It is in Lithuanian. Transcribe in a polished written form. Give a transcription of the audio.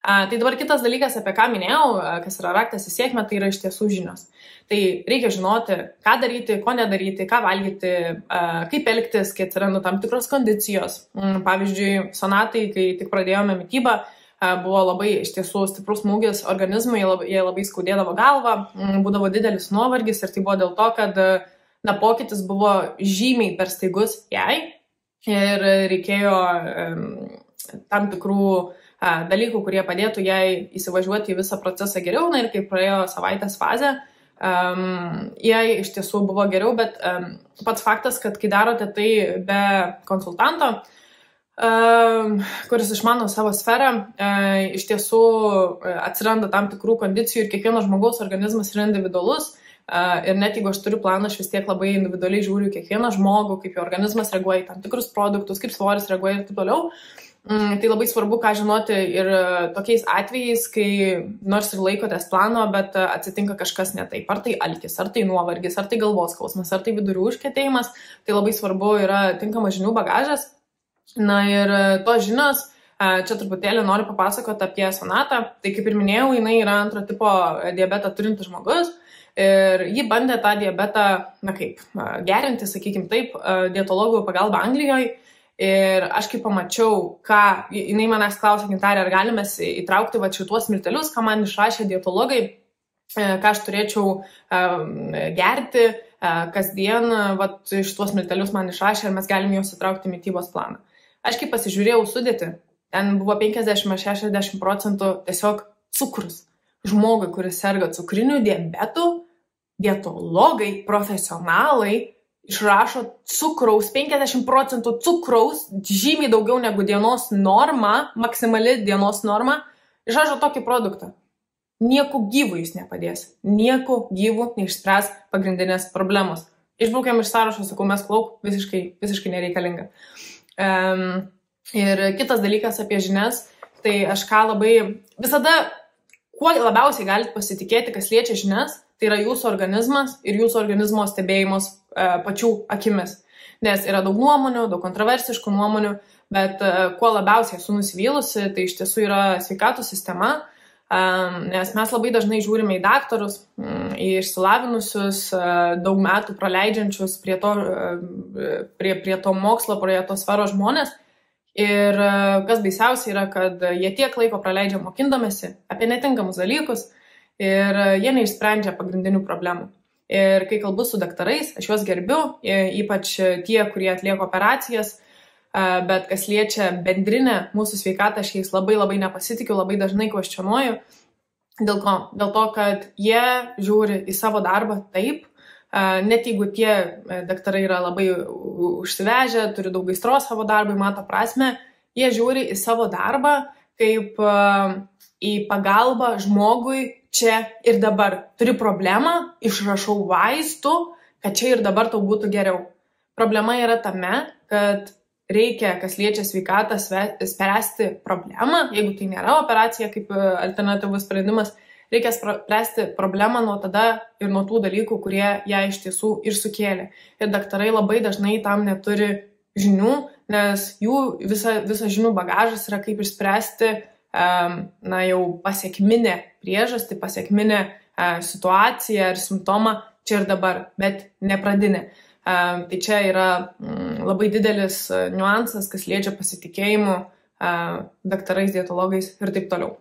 Tai dabar kitas dalykas, apie ką minėjau, kas yra raktas į sėkmę, tai yra iš tiesų žinios. Tai reikia žinoti, ką daryti, ko nedaryti, ką valgyti, kaip elgtis, kai atsiranda tam tikros kondicijos. Pavyzdžiui, Sonatai, kai tik pradėjome mitybą, buvo labai iš tiesų stiprus smūgis organizmui, jie labai skaudėdavo galvą, būdavo didelis nuovargis ir tai buvo dėl to, kad pokytis buvo žymiai per staigus jai ir reikėjo tam tikrų dalykų, kurie padėtų jai įsivažiuoti į visą procesą geriau, ir kai praėjo savaitės fazę, jai iš tiesų buvo geriau, bet pats faktas, kad kai darote tai be konsultanto, kuris išmano savo sferą, iš tiesų atsiranda tam tikrų kondicijų ir kiekvieno žmogaus organizmas yra individualus. Ir net jeigu aš turiu planą, aš vis tiek labai individualiai žiūriu kiekvieną žmogų, kaip jo organizmas reaguoja į tam tikrus produktus, kaip svoris reaguoja ir taip toliau. Tai labai svarbu, ką žinoti ir tokiais atvejais, kai nors ir laikotės plano, bet atsitinka kažkas ne taip. Ar tai alkis, ar tai nuovargis, ar tai galvos skausmas, ar tai vidurių užkietėjimas. Tai labai svarbu yra tinkamas žinių bagažas. Na ir tos žinios, čia truputėlį noriu papasakoti apie Sonatą. Tai kaip ir minėjau, jinai yra antro tipo diabetą turintis žmogus. Ir ji bandė tą diabetą, gerinti, sakykime taip, dietologų pagalba Anglijoje. Ir aš kai pamačiau, jinai manęs klausė, Gintarė, ar galime įtraukti šituos miltelius, ką man išrašė dietologai, ką aš turėčiau gerti kasdien, šituos miltelius man išrašė ir mes galime juos įtraukti į mitybos planą. Aš kai pasižiūrėjau sudėtį, ten buvo 50–60% tiesiog cukrus. Žmogui, kuris serga cukriniu diabetu, dietologai, profesionalai išrašo cukraus, 50% cukraus, žymiai daugiau negu dienos norma, maksimali dienos norma, išrašo tokį produktą. Nieko gyvų jis nepadės. Nieko gyvų neišspręs pagrindinės problemos. Išbraukiam iš sąrašo, sakau, mes klauk, visiškai nereikalinga. Ir kitas dalykas apie žinias, tai aš visada, kuo labiausiai galite pasitikėti, kas liečia žinias, tai yra jūsų organizmas ir jūsų organizmo stebėjimus pačių akimis. Nes yra daug nuomonių, daug kontroversiškų nuomonių, bet kuo labiausiai esu nusivylusi, tai iš tiesų yra sveikatos sistema, nes mes labai dažnai žiūrime į daktarus, į išsilavinusius, daug metų praleidžiančius prie to mokslo, prie to sferos žmonės. Ir kas baisiausia yra, kad jie tiek laiko praleidžia mokindamėsi apie netinkamus dalykus ir jie neišsprendžia pagrindinių problemų. Ir kai kalbu su daktarais, aš juos gerbiu, ypač tie, kurie atlieka operacijas, bet kas liečia bendrinę mūsų sveikatą, aš jais labai nepasitikiu, labai dažnai kvestionuoju. Dėl ko? Dėl to, kad jie žiūri į savo darbą taip, net jeigu tie daktarai yra labai užsivežę, turi daug aistros savo darbui, mato prasme, jie žiūri į savo darbą kaip į pagalbą žmogui čia ir dabar. Turi problemą, išrašau vaistų, kad čia ir dabar tau būtų geriau. Problema yra tame, kad reikia, kas liečia sveikatą, spręsti problemą, jeigu tai nėra operacija kaip alternatyvus sprendimas, reikia spręsti problemą nuo tada ir nuo tų dalykų, kurie ją iš tiesų ir sukėlė. Ir daktarai labai dažnai tam neturi žinių, nes jų visas žinių bagažas yra kaip išspręsti jau pasiekminę priežastį, pasiekminę situaciją ar simptomą čia ir dabar, bet ne pradinę. Tai čia yra labai didelis niuansas, kas liečia pasitikėjimu daktarais, dietologais ir taip toliau.